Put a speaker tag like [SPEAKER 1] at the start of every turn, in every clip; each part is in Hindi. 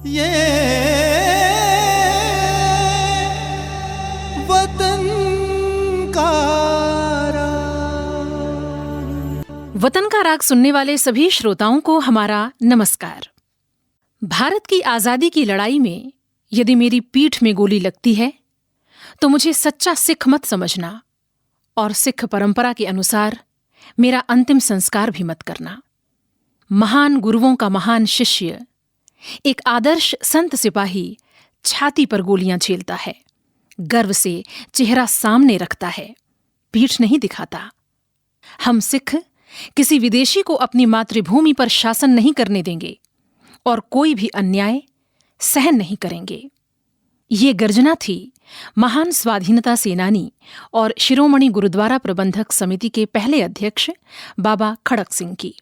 [SPEAKER 1] ये वतन का
[SPEAKER 2] वतन का राग सुनने वाले सभी श्रोताओं को हमारा नमस्कार। भारत की आजादी की लड़ाई में यदि मेरी पीठ में गोली लगती है तो मुझे सच्चा सिख मत समझना और सिख परंपरा के अनुसार मेरा अंतिम संस्कार भी मत करना। महान गुरुओं का महान शिष्य, एक आदर्श संत सिपाही छाती पर गोलियां झेलता है, गर्व से चेहरा सामने रखता है, पीठ नहीं दिखाता। हम सिख किसी विदेशी को अपनी मातृभूमि पर शासन नहीं करने देंगे और कोई भी अन्याय सहन नहीं करेंगे। ये गर्जना थी महान स्वाधीनता सेनानी और शिरोमणि गुरुद्वारा प्रबंधक समिति के पहले अध्यक्ष बाबा खड़क सिंह की,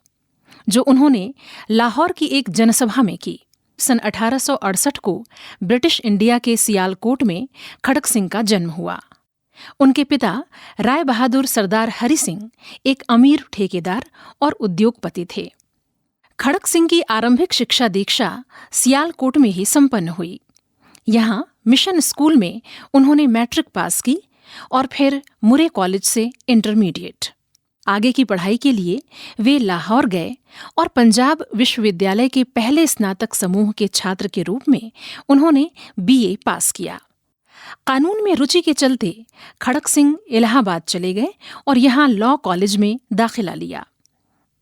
[SPEAKER 2] जो उन्होंने लाहौर की एक जनसभा में की। सन 1868 को ब्रिटिश इंडिया के सियालकोट में खड़क सिंह का जन्म हुआ। उनके पिता राय बहादुर सरदार हरि सिंह एक अमीर ठेकेदार और उद्योगपति थे। खड़क सिंह की आरंभिक शिक्षा दीक्षा सियालकोट में ही संपन्न हुई। यहाँ मिशन स्कूल में उन्होंने मैट्रिक पास की और फिर मुरे कॉलेज से इंटरमीडिएट। आगे की पढ़ाई के लिए वे लाहौर गए और पंजाब विश्वविद्यालय के पहले स्नातक समूह के छात्र के रूप में उन्होंने बीए पास किया। कानून में रुचि के चलते खड़क सिंह इलाहाबाद चले गए और यहाँ लॉ कॉलेज में दाखिला लिया,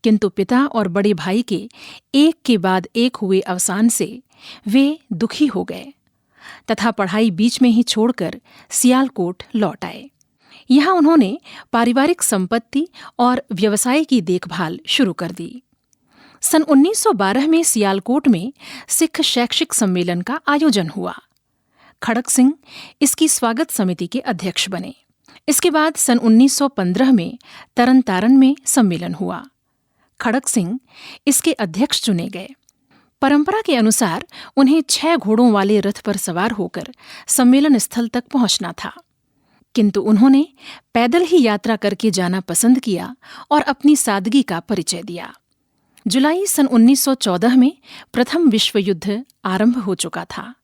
[SPEAKER 2] किंतु पिता और बड़े भाई के एक के बाद एक हुए अवसान से वे दुखी हो गए तथा पढ़ाई बीच में ही छोड़कर सियालकोट लौट आए। यहाँ उन्होंने पारिवारिक संपत्ति और व्यवसाय की देखभाल शुरू कर दी। सन 1912 में सियालकोट में सिख शैक्षिक सम्मेलन का आयोजन हुआ। खड़क सिंह इसकी स्वागत समिति के अध्यक्ष बने। इसके बाद सन 1915 में तरनतारन में सम्मेलन हुआ। खड़क सिंह इसके अध्यक्ष चुने गए। परंपरा के अनुसार उन्हें 6 घोड़ों वाले रथ पर सवार होकर सम्मेलन स्थल तक पहुंचना था, किंतु उन्होंने पैदल ही यात्रा करके जाना पसंद किया और अपनी सादगी का परिचय दिया। जुलाई सन 1914 में प्रथम विश्व युद्ध आरंभ हो चुका था।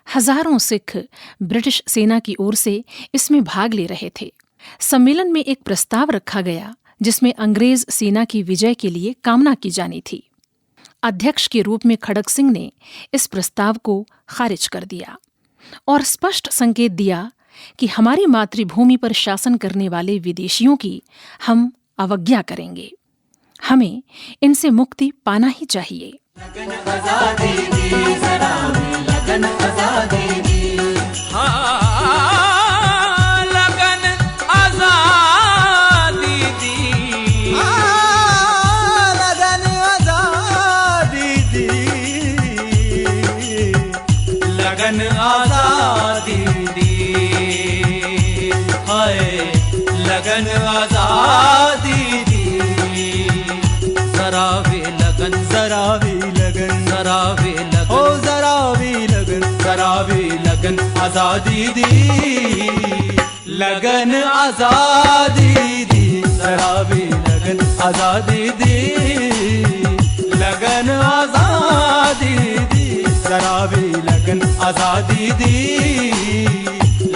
[SPEAKER 2] हजारों सिख ब्रिटिश सेना की ओर से इसमें भाग ले रहे थे। सम्मेलन में एक प्रस्ताव रखा गया जिसमें अंग्रेज सेना की विजय के लिए कामना की जानी थी। अध्यक्ष के रूप में खड़क सिंह ने इस प्रस्ताव को खारिज कर दिया और स्पष्ट संकेत दिया कि हमारी मातृभूमि पर शासन करने वाले विदेशियों की हम अवज्ञा करेंगे। हमें इनसे मुक्ति पाना ही चाहिए।
[SPEAKER 1] लगन आजादी दी, जरा भी लगन आजादी दी। हाँ, लगन आजादी दी। हाँ, लगन आजादी दी। लगन आजादी दी। हाय, लगन आजादी दी। जरा भी लगन, जरा भी लगन, जरा भी लगन, ओ जरा भी लगन, जरा भी लगन आजादी दी। लगन आजादी दी, जरा भी लगन आजादी दी। लगन आजादी दी, जरा भी लगन आजादी दी।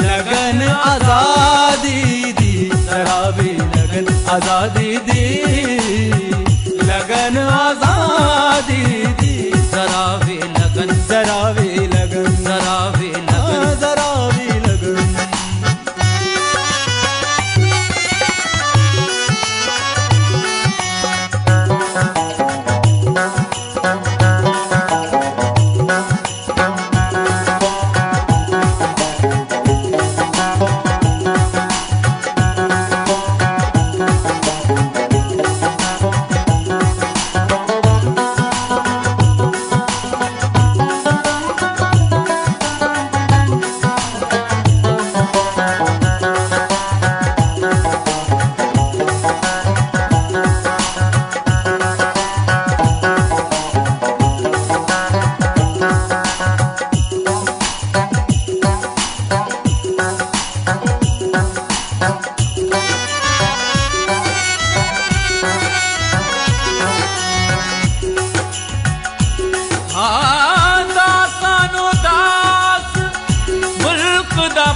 [SPEAKER 1] लगन आजादी दी, जरा भी लगन आजादी दी। लगन आजादी दी, जरा भी लगन, जरा भी लगन, जरा भी लगन, जरा भी लगन।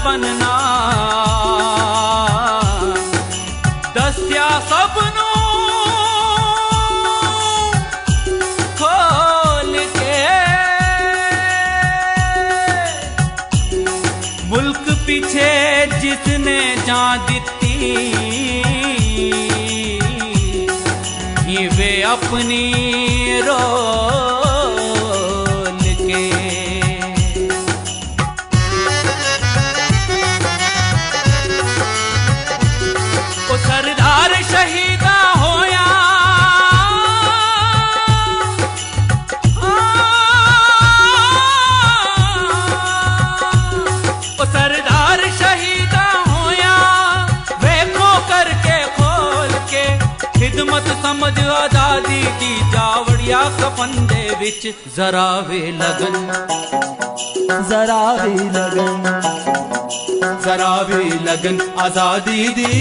[SPEAKER 1] बनना दस्या सबनों खोल के मुल्क पीछे जिसने जान दिती वे अपनी रोल के ओ सरदार शहीदा होया ओ सरदार शहीदा होया वेखो करके खोल के खिदमत समझ आजादी दी जावड़िया कफन दे विच जरा वे लगन जरा वे लगन जरा वे लगन आजादी दी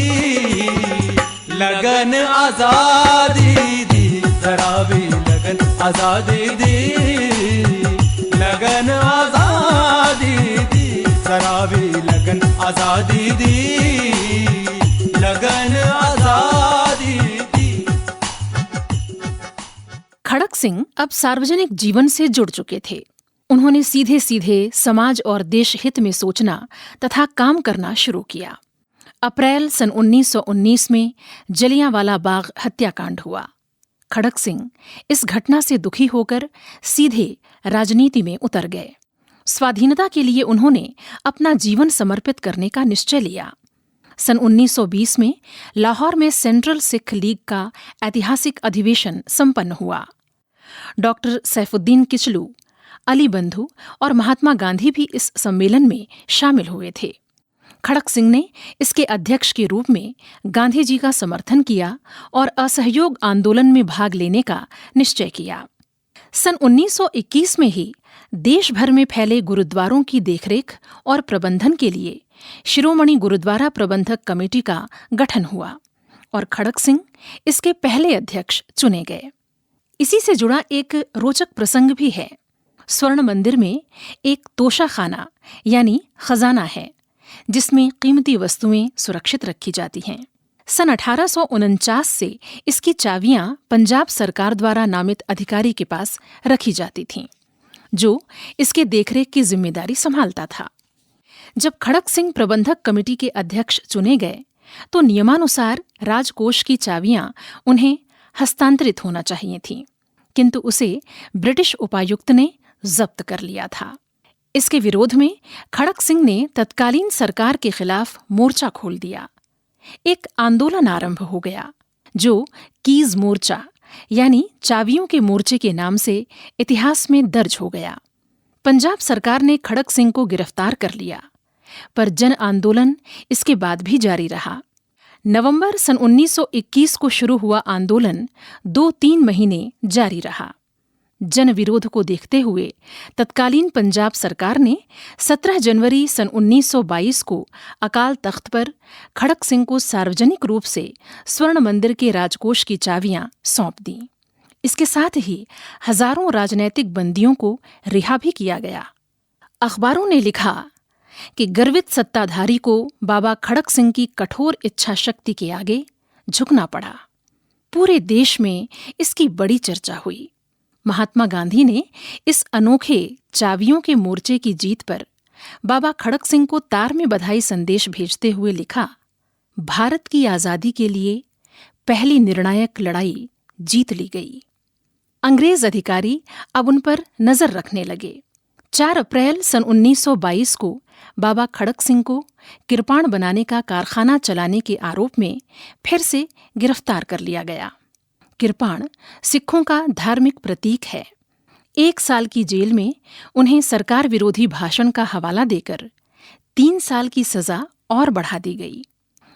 [SPEAKER 1] लगन आजादी दी जरा वे लगन आजादी दी लगन आजादी दी जरा वे लगन आजादी दी लगन आजादी दी।
[SPEAKER 2] खड़क सिंह अब सार्वजनिक जीवन से जुड़ चुके थे। उन्होंने सीधे सीधे समाज और देश हित में सोचना तथा काम करना शुरू किया। अप्रैल सन 1919 में जलियांवाला बाग हत्याकांड हुआ। खड़क सिंह इस घटना से दुखी होकर सीधे राजनीति में उतर गए। स्वाधीनता के लिए उन्होंने अपना जीवन समर्पित करने का निश्चय लिया। सन 1920 में लाहौर में सेंट्रल सिख लीग का ऐतिहासिक अधिवेशन संपन्न हुआ। डॉक्टर सैफुद्दीन किचलू, अली बंधु और महात्मा गांधी भी इस सम्मेलन में शामिल हुए थे। खड़क सिंह ने इसके अध्यक्ष के रूप में गांधी जी का समर्थन किया और असहयोग आंदोलन में भाग लेने का निश्चय किया। सन 1921 में ही देश भर में फैले गुरुद्वारों की देखरेख और प्रबंधन के लिए शिरोमणि गुरुद्वारा प्रबंधक कमेटी का गठन हुआ और खड़क सिंह इसके पहले अध्यक्ष चुने गए। इसी से जुड़ा एक रोचक प्रसंग भी है। स्वर्ण मंदिर में एक तोशाखाना यानी खजाना है जिसमें कीमती वस्तुएं सुरक्षित रखी जाती हैं। सन 1849 से इसकी चाबियां पंजाब सरकार द्वारा नामित अधिकारी के पास रखी जाती थीं, जो इसके देखरेख की जिम्मेदारी संभालता था। जब खड़क सिंह प्रबंधक कमेटी के अध्यक्ष चुने गए तो नियमानुसार राजकोष की चाबियां उन्हें हस्तांतरित होना चाहिए थीं, किंतु उसे ब्रिटिश उपायुक्त ने जब्त कर लिया था। इसके विरोध में खड़क सिंह ने तत्कालीन सरकार के खिलाफ मोर्चा खोल दिया। एक आंदोलन आरंभ हो गया जो कीज मोर्चा यानी चाबियों के मोर्चे के नाम से इतिहास में दर्ज हो गया। पंजाब सरकार ने खड़क सिंह को गिरफ्तार कर लिया, पर जन आंदोलन इसके बाद भी जारी रहा। नवंबर सन 1921 को शुरू हुआ आंदोलन 2-3 महीने जारी रहा। जन विरोध को देखते हुए तत्कालीन पंजाब सरकार ने 17 जनवरी सन 1922 को अकाल तख्त पर खड़क सिंह को सार्वजनिक रूप से स्वर्ण मंदिर के राजकोष की चाबियां सौंप दीं। इसके साथ ही हजारों राजनैतिक बंदियों को रिहा भी किया गया। अखबारों ने लिखा कि गर्वित सत्ताधारी को बाबा खड़क सिंह की कठोर इच्छा शक्ति के आगे झुकना पड़ा। पूरे देश में इसकी बड़ी चर्चा हुई। महात्मा गांधी ने इस अनोखे चाबियों के मोर्चे की जीत पर बाबा खड़क सिंह को तार में बधाई संदेश भेजते हुए लिखा, भारत की आजादी के लिए पहली निर्णायक लड़ाई जीत ली गई। अंग्रेज अधिकारी अब उन पर नजर रखने लगे। 4 अप्रैल सन 1922 को बाबा खड़क सिंह को किरपाण बनाने का कारखाना चलाने के आरोप में फिर से गिरफ्तार कर लिया गया। किरपाण सिखों का धार्मिक प्रतीक है। 1 साल की जेल में उन्हें सरकार विरोधी भाषण का हवाला देकर 3 साल की सजा और बढ़ा दी गई।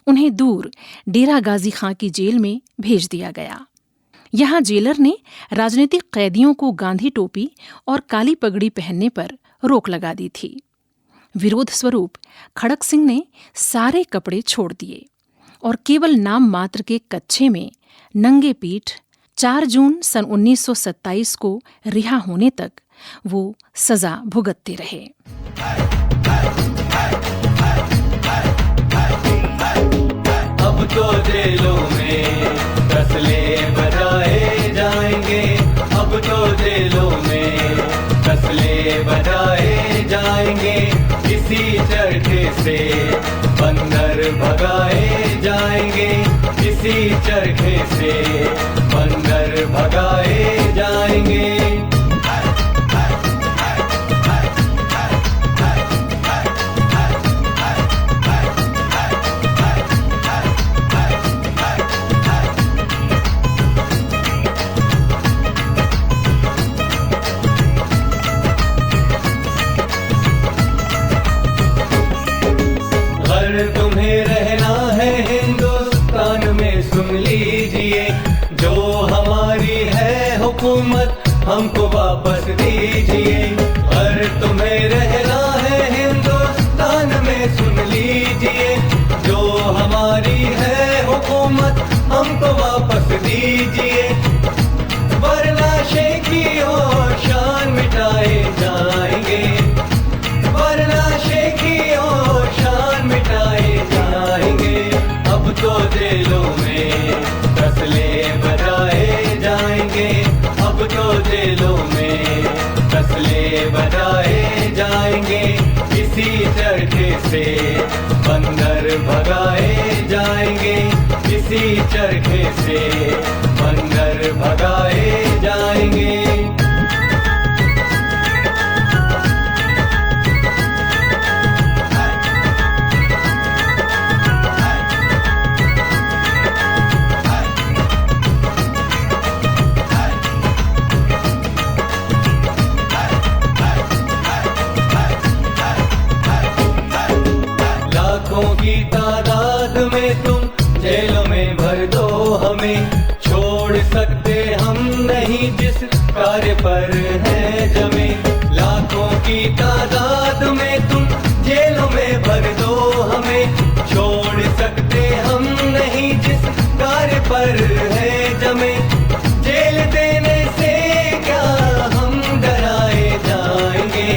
[SPEAKER 2] उन्हें दूर डेरा गाजी खां की जेल में भेज दिया गया। यहाँ जेलर ने राजनीतिक कैदियों को गांधी टोपी और काली पगड़ी पहनने पर रोक लगा दी थी। विरोध स्वरूप खड़क सिंह ने सारे कपड़े छोड़ दिए और केवल नाम मात्र के कच्छे में नंगे पीठ 4 जून सन 1927 को रिहा होने तक वो सजा भुगतते रहे।
[SPEAKER 3] तो जेलों में तसले बजाए जाएंगे, अब तो जेलों में तसले बजाए जाएंगे। इसी चरखे से बंदर भगाए जाएंगे, इसी चरखे से बंदर भगाए जाएंगे। तुम्हें रहना है हिंदुस्तान में सुन लीजिए, जो हमारी है हुकूमत हमको वापस दीजिए। अगर तुम्हें रहना है हिंदुस्तान में सुन लीजिए, जो हमारी है हुकूमत हमको वापस दीजिए, वरना शेखी और शान मिटाए जाएंगे, वरना शेखी और शान मिटाए जाएंगे। अब तो जेलों में तसले बजाए जाएंगे, अब तो जेलों में तसले बजाए जाएंगे। इसी चरखे से बंदर भगाए जाएंगे, इसी चरखे से बंदर भगाए जाएंगे। की तादाद में तुम जेलों में भर दो हमें, छोड़ सकते हम नहीं जिस कार्य पर है जमे। लाखों की तादाद में तुम जेलों में भर दो हमें, छोड़ सकते हम नहीं जिस कार्य पर है जमे। जेल देने से क्या हम डराए जाएंगे,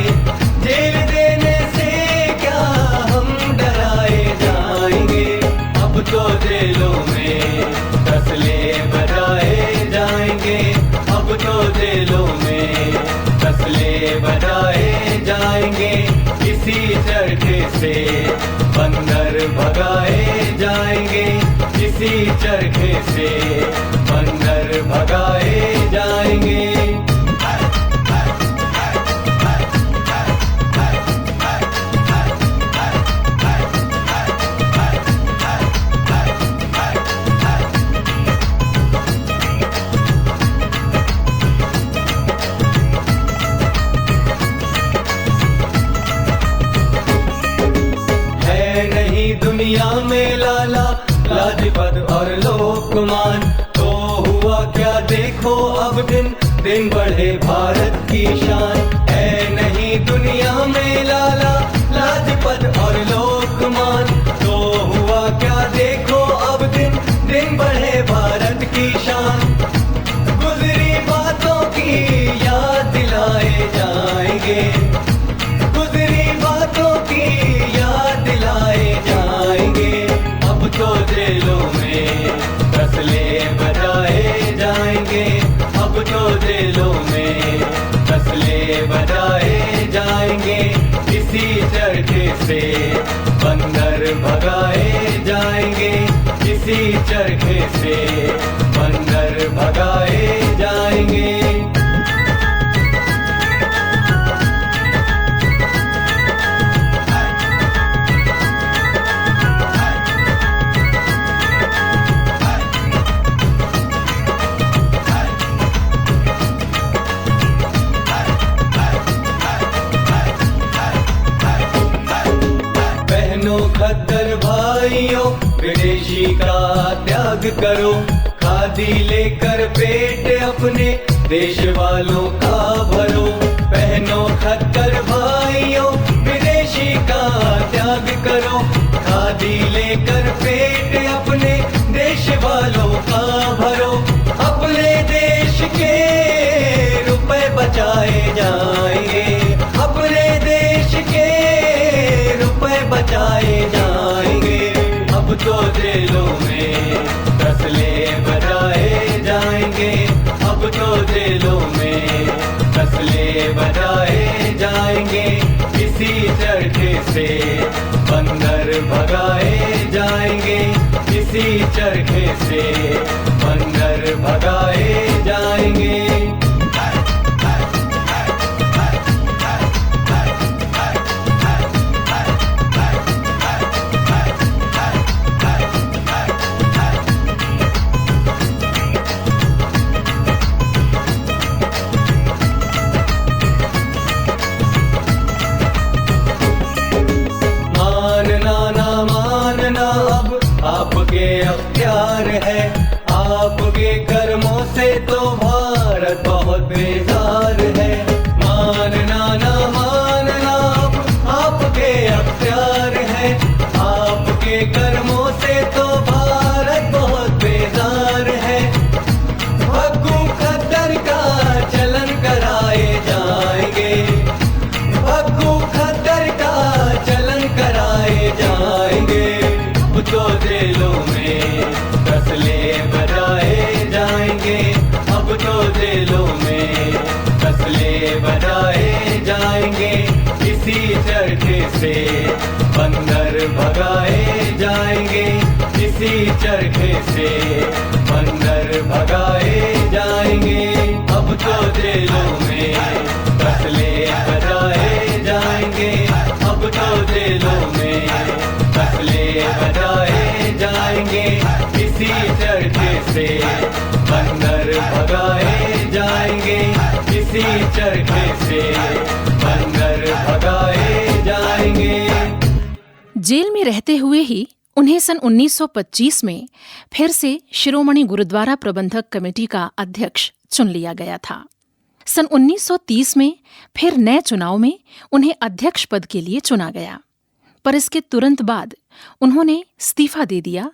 [SPEAKER 3] जेल देने से क्या हम डराए जाएंगे। अब तो जेलों में तसले बजाए जाएंगे, अब तो जेलों में तसले बजाए जाएंगे। इसी चरखे से बंदर भगाए जाएंगे, इसी चरखे से बंदर भगाए जाएंगे। दुनिया में लाला लाजपत और लोकमान, तो हुआ क्या देखो अब दिन दिन बढ़े भारत की शान। है नहीं दुनिया में लाला लाजपत और लोकमान, तो हुआ क्या देखो अब दिन दिन बढ़े भारत की शान। गुजरी बातों की याद दिलाए जाएंगे, गुजरी बातों की याद दिलाए जाएंगे। अब तो जेलों में तसले बजाए जाएंगे, अब तो जेलों में तसले बजाए जाएंगे। इसी चरखे से बंदर भगाए जाएंगे, इसी चरखे से बंदर भगाए जाएंगे। खद्दर भाइयों विदेशी का त्याग करो, खादी लेकर पेट अपने देश वालों का भरो। पहनो खद्दर भाइयों विदेशी का त्याग करो, खादी लेकर पेट अपने देश वालों का भरो। अपने देश के रुपए बचाए जाएंगे, अपने देश के रुपए बचाए जाएंगे। अब तो जेलों में इसी चरखे से बंदर भगाए जाएंगे। आपके अख्तियार है, आपके कर्मों से तो भारत बहुत बेजार है। मानना ना मानना अब आपके अख्तियार है, आपके कर्मों से तो भारत बहुत बेजार है। भग्गू खद्दर का चलन कराए जाएंगे, भग्गू खद्दर का चलन कराए जाएंगे। तो जेलों में तसले बजाए जाएंगे, अब तो जेलों में तसले बजाए जाएंगे। इसी चरखे से बंदर भगाए जाएंगे, इसी चरखे से बंदर भगाए जाएंगे। अब तो जेलों में तसले बजाए जाएंगे, अब तो जेलों में तसले बजाए जाएंगे। इसी चरखे से बंदर भगाए जाएंगे, इसी चरखे से बंदर भगाए जाएंगे।
[SPEAKER 2] जेल में रहते हुए ही उन्हें सन 1925 में फिर से शिरोमणि गुरुद्वारा प्रबंधक कमेटी का अध्यक्ष चुन लिया गया था। सन 1930 में फिर नए चुनाव में उन्हें अध्यक्ष पद के लिए चुना गया, पर इसके तुरंत बाद उन्होंने इस्तीफा दे दिया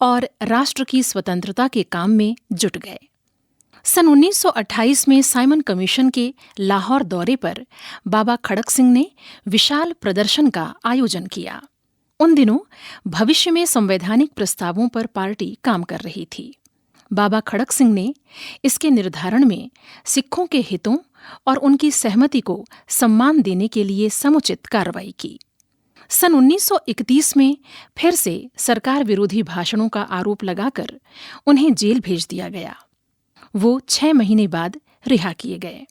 [SPEAKER 2] और राष्ट्र की स्वतंत्रता के काम में जुट गए। सन 1928 में साइमन कमीशन के लाहौर दौरे पर बाबा खड़क सिंह ने विशाल प्रदर्शन का आयोजन किया। उन दिनों भविष्य में संवैधानिक प्रस्तावों पर पार्टी काम कर रही थी। बाबा खड़क सिंह ने इसके निर्धारण में सिखों के हितों और उनकी सहमति को सम्मान देने के लिए समुचित कार्रवाई की। सन 1931 में फिर से सरकार विरोधी भाषणों का आरोप लगाकर उन्हें जेल भेज दिया गया। वो 6 महीने बाद रिहा किए गए,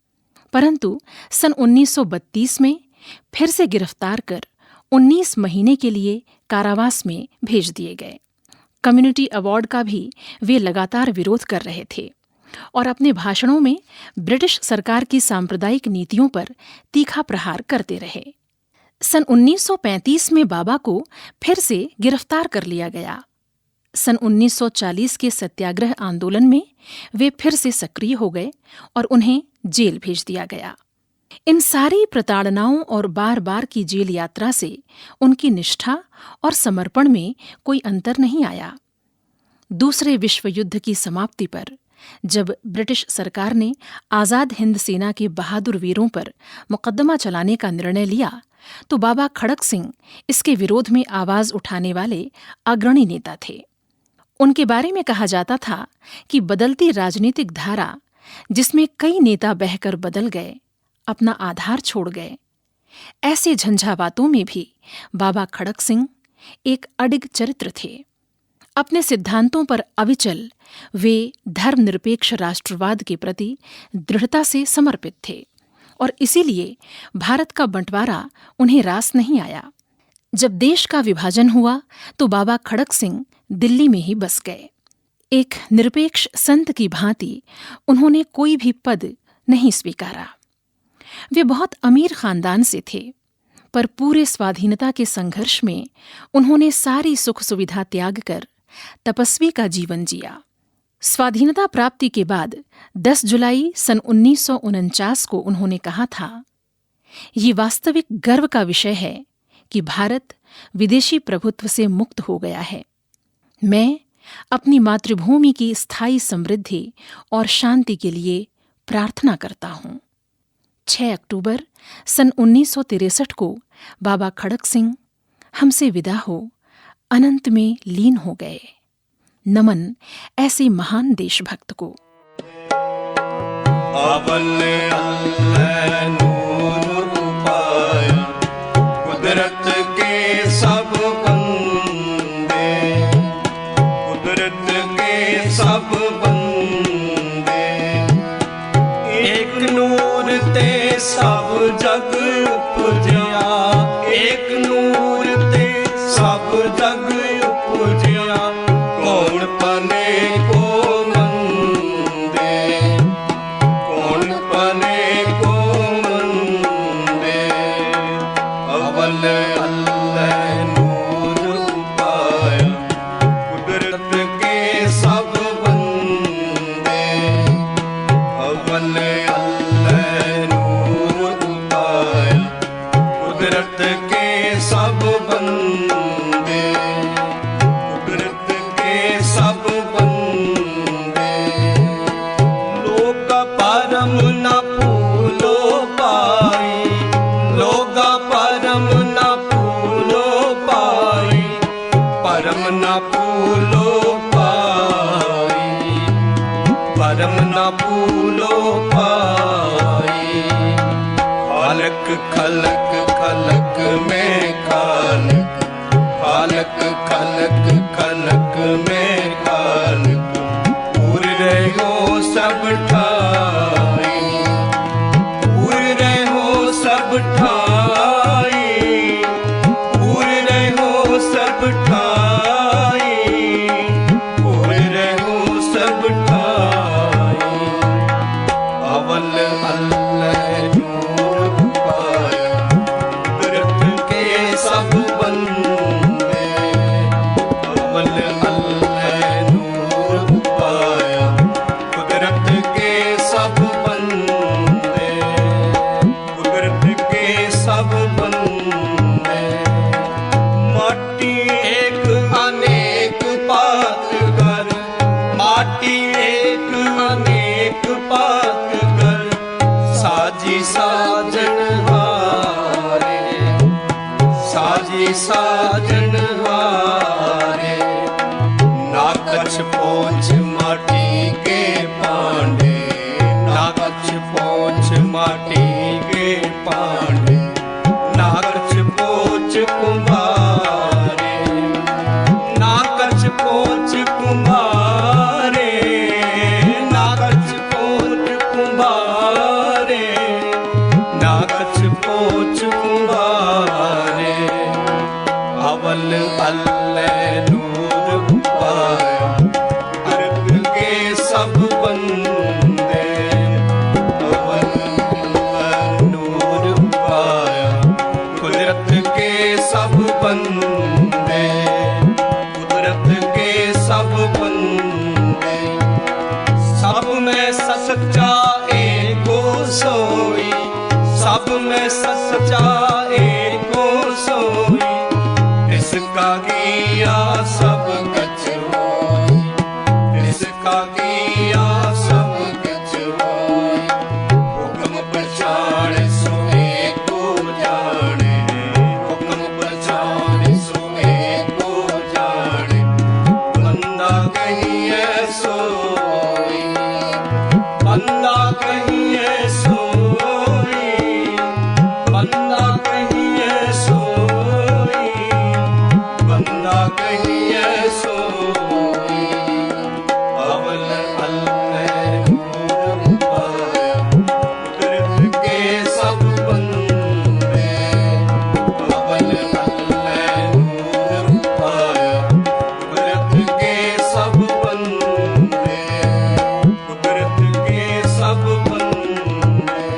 [SPEAKER 2] परंतु सन 1932 में फिर से गिरफ्तार कर 19 महीने के लिए कारावास में भेज दिए गए। कम्युनिटी अवार्ड का भी वे लगातार विरोध कर रहे थे और अपने भाषणों में ब्रिटिश सरकार की सांप्रदायिक नीतियों पर तीखा प्रहार करते रहे। सन 1935 में बाबा को फिर से गिरफ्तार कर लिया गया। सन 1940 के सत्याग्रह आंदोलन में वे फिर से सक्रिय हो गए और उन्हें जेल भेज दिया गया। इन सारी प्रताड़नाओं और बार बार की जेल यात्रा से उनकी निष्ठा और समर्पण में कोई अंतर नहीं आया। दूसरे विश्व युद्ध की समाप्ति पर जब ब्रिटिश सरकार ने आज़ाद हिंद सेना के बहादुर वीरों पर मुकदमा चलाने का निर्णय लिया, तो बाबा खड़क सिंह इसके विरोध में आवाज उठाने वाले अग्रणी नेता थे। उनके बारे में कहा जाता था कि बदलती राजनीतिक धारा, जिसमें कई नेता बहकर बदल गए, अपना आधार छोड़ गए, ऐसे झंझावातों में भी बाबा खड़क सिंह एक अडिग चरित्र थे। अपने सिद्धांतों पर अविचल वे धर्मनिरपेक्ष राष्ट्रवाद के प्रति दृढ़ता से समर्पित थे और इसीलिए भारत का बंटवारा उन्हें रास नहीं आया। जब देश का विभाजन हुआ तो बाबा खड़क सिंह दिल्ली में ही बस गए। एक निरपेक्ष संत की भांति उन्होंने कोई भी पद नहीं स्वीकारा। वे बहुत अमीर खानदान से थे, पर पूरे स्वाधीनता के संघर्ष में उन्होंने सारी सुख सुविधा त्याग कर तपस्वी का जीवन जिया। स्वाधीनता प्राप्ति के बाद 10 जुलाई सन 1949 को उन्होंने कहा था, ये वास्तविक गर्व का विषय है कि भारत विदेशी प्रभुत्व से मुक्त हो गया है। मैं अपनी मातृभूमि की स्थायी समृद्धि और शांति के लिए प्रार्थना करता हूँ। 6 अक्टूबर सन 1963 को बाबा खड़क सिंह हमसे विदा हो अनंत में लीन हो गए। नमन ऐसे महान देशभक्त को।
[SPEAKER 4] कुदरत के सब बंदे, ਅਵਲ ਅੱਲ੍ਹ ਨੂਰ ਉਪਾਇਆ ਕੁਦਰਤ ਕੇ ਸਭ ਬੰਦੇ ਅਵਲ ਅੱਲ੍ਹ ਨੂਰ ਉਪਾਇਆ ਕੁਦਰਤ ਕੇ ਸਭ ਬੰਦੇ ਕੁਦਰਤ ਕੇ ਸਭ ਬੰਦੇ ਲੋਕ ਪਰਮ ਨਾ ਭੂਲੋ ਪਾਈ ਲੋਗਾ ਪਰਮ ਨਾ ਭੂਲੋ ਪਾਈ ਪਰਮ ਨਾ ਭੂਲੋ ਪਾਈ ਪਰਮ ਨਾ ਭੂਲੋ ਪਾਈ ਖਾਲਕ ਖਲਕ ਖਲਕ ਮੈਂ ਖਾਲਕ ਖਾਲਕ ਖਲਕ ਖਲਕ ਮੈਂ ਖਾਲਕ ਪੂਰ ਰਹੋ ਸਭ ਠਾਈ ਪੂਰ ਰਹੋ ਸਭ ਠਾਈ ਪੂਰ ਰਹੋ ਸਭ ਠਾਈ ਪੂਰ ਰਹੋ ਸਭ ਠਾਈ ਅਵਲ ਅੱਲ੍ਹ ਨੂਰ ਪਾਇਆ ਕੁਦਰਤ ਕੇ ਸਭ ਬੰਦੇ ਅਵਲ ਅੱਲ੍ਹ ਨੂਰ ਪਾਇਆ ਕੁਦਰਤ ਕੇ ਸਭ ਬੰਦੇ ਕੁਦਰਤ ਕੇ ਸਭ ਬੰਦੇ ਮਾਟੀ ਏਕ ਅਨੇਕ ਪਾਤ ਕਰ ਮਾਟੀ ਏਕ ਅਨੇਕ ਪਾਤ ਕਰ ਸਾਜੀ ਸਾਜਨ ਹਾਰੇ ਸਾਜੀ ਸਾਜਨ ਹਾਰੇ ਨਾ ਕਛ ਪਹੁੰਚ ਮਾਟੀ ਕੇ ਪਾਂਡੇ ਨਾ ਕਛ ਪਹੁੰਚ ਮਾਟੀ ਕੇ ਪਾਂਡੇ ਨਾ ਕਛ ਪਹੁੰਚ ਕੁੰਭਾਰੇ ਨਾ ਕਛ ਪਹੁੰਚ ਕੁੰਭਾਰੇ ਨਾ ਕਛ ਪਹੁੰਚ ਕੁੰਭਾਰੇ ਨਾ ਕਛ ਪਹੁੰਚ ਕੁੰਭਾਰੇ ਅਵਲ ਅੱਲ੍ਹ ਨੂਰ ਪਾਇਆ ਕੁਦਰਤ ਕੇ ਸਭ ਬੰਦੇ ਅਵਲ ਅੱਲ੍ਹ ਨੂਰ ਪਾਇਆ ਕੁਦਰਤ ਕੇ ਸਭ ਬੰਦੇ ਕੁਦਰਤ ਕੇ ਸਭ ਬੰਦੇ ਸਭ ਮੈਂ ਸੱਚਾ ਏਕੋ ਸੋਈ ਸਭ ਮੈਂ ਸੱਚਾ ਏਕੋ ਸੋਈ ਇਸ ਕਾ ਕੀਆ ਸਭ ਕਛ ਹੋਈ ਇਸ ਕਾ ਕੀਆ ਸਭ ਕਛ ਹੋਈ ਹੁਕਮ ਪਛਾਣ ਸੋ ਏਕੋ ਜਾਣੇ ਹੁਕਮ ਪਛਾਣ ਸੋ ਏਕੋ ਜਾਣੇ ਬੰਦਾ ਕਹੀਏ ਸੋਈ ਬੰਦਾ ਕਹੀਏ ਸੋਈ ਬੰਦਾ ਕਹੀਏ ਸੋਈ ਬੰਦਾ ਕਹੀਏ ਸੋਈ ਅਵਲ ਅੱਲ੍ਹ ਨੂਰ ਪਾਇਆ ਕੁਦਰਤ ਕੇ ਸਭ ਬੰਦੇ ਅਵਲ ਅੱਲ੍ਹ ਨੂਰ ਪਾਇਆ ਕੁਦਰਤ ਕੇ ਸਭ ਬੰਦੇ ਕੁਦਰਤ ਕੇ ਸਭ ਬੰਦੇ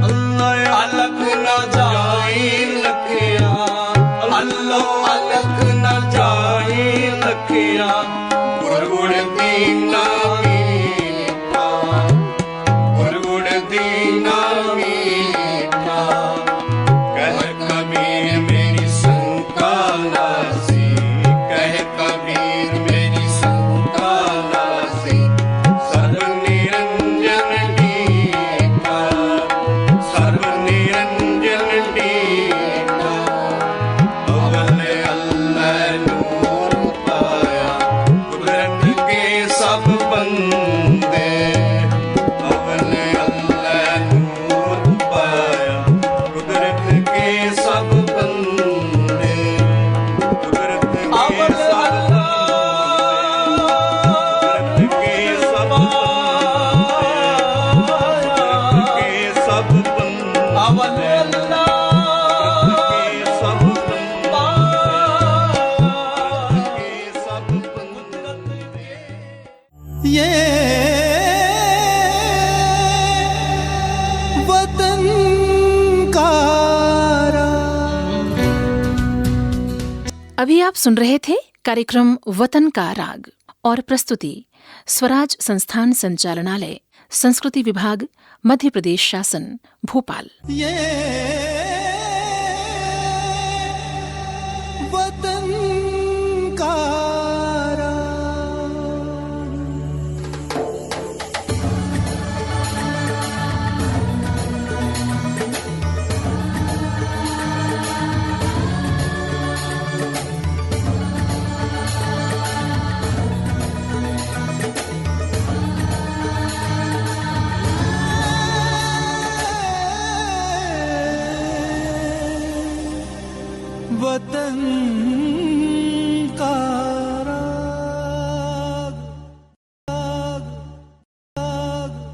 [SPEAKER 4] ਅੱਲ੍ਹ ਅਲਖ ਨਾ ਜਾਈ ਲਖਿਆ ਅੱਲ੍ਹ ਅਲਖ ਨਾ ਜਾਈ ਲਖਿਆ
[SPEAKER 2] अभी आप सुन रहे थे कार्यक्रम वतन का राग और प्रस्तुति स्वराज संस्थान संचालनालय, संस्कृति विभाग, मध्य प्रदेश शासन, भोपाल।
[SPEAKER 1] ये वतन का वतन का